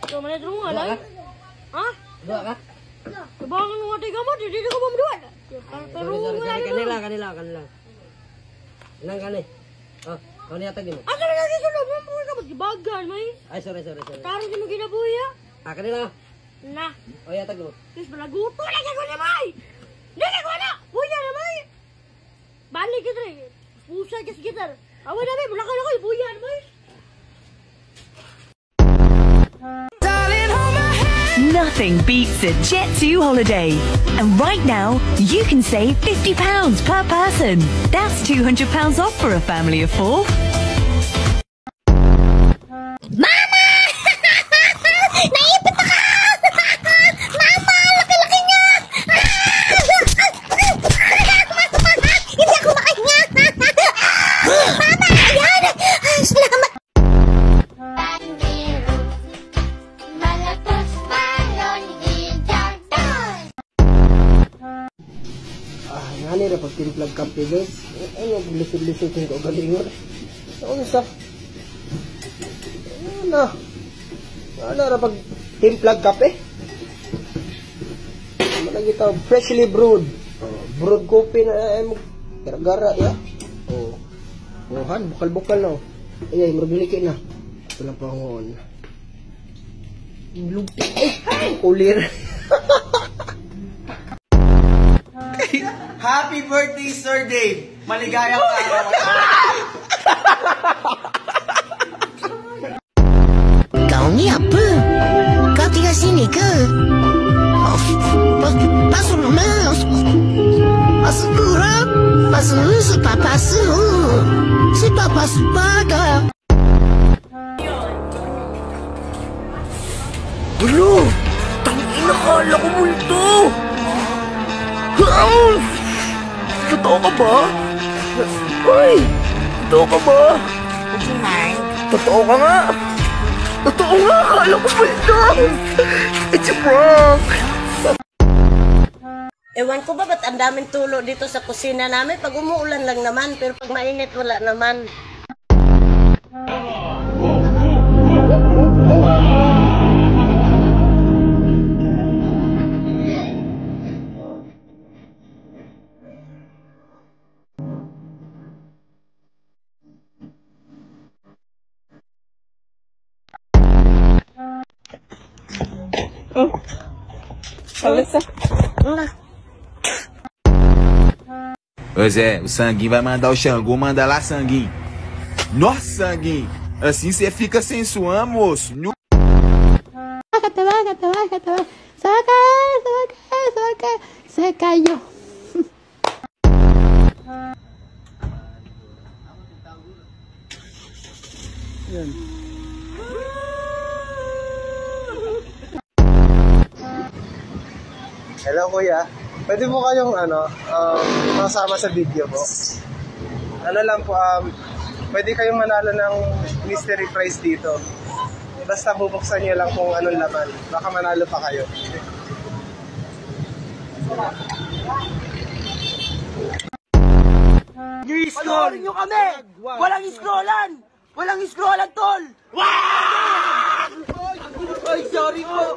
Ito, mana terus lah. Hah? Dua kah? Kebangan mga tiga mo, di ko berdua. Kanila. Ilang kani? Oh, kau ni atag mo. Asa na lagi sulo mo ka magbagan, may. Ay, sorry. Tarong mo ginabuya. Kanila. Nah. Oh, ya atag mo. Terus balaguto lagi ko ni may. Dili ko na. Buya na may. Balik kita. Pusa kas gitar. Awa na may, bulaka ko buya na may. Nothing beats a Jet2 holiday. And right now, you can save £50 per person. That's £200 off for a family of 4. Mama! Naipit ako! Mama! Laki-laki nga! Hindi ako makahinga! Mama! Ayan! Salamat! Ngani ra pag timplag kape guys. Ay naglisod-lisod ko galingon. Ano sa? Ano ra pag timplag kape? Malagi ta freshly brewed. Brewed coffee na ay mo gara-gara ya. Buhan bukal-bukal no. Ay murbiliki na. Wala pa ngon. Lupi. Ay kulir. Happy birthday, Sir Dave! Maligayang araw! Kau ni apa? Kau tinggal sini ke? Pasal mas, pasal kurang, pasal si papa sebagai. Bro, tangina kala ko multo. Totoo ka ba? Ay! Totoo ka ba? Totoo ka nga! Totoo nga! Akala ko multo! It's a prank! Ewan ko ba ba't ang daming tulo dito sa kusina namin? Pag umuulan lang naman, pero pag mainit wala naman. Ô Zé, o Sanguinho vai mandar o Xangô, manda lá, Sanguinho. Nossa, Sanguinho, assim você fica sem suar, moço. Se cayó. Hello kuya, pwede mo kayong masama sa video po? Ano lang po, pwede kayong manalo ng mystery prize dito. Basta bubuksan niyo lang kung anong laman, baka manalo pa kayo. Panoorin nyo kami! Walang scrollan! Walang scrollan, tol! Ay, sorry po!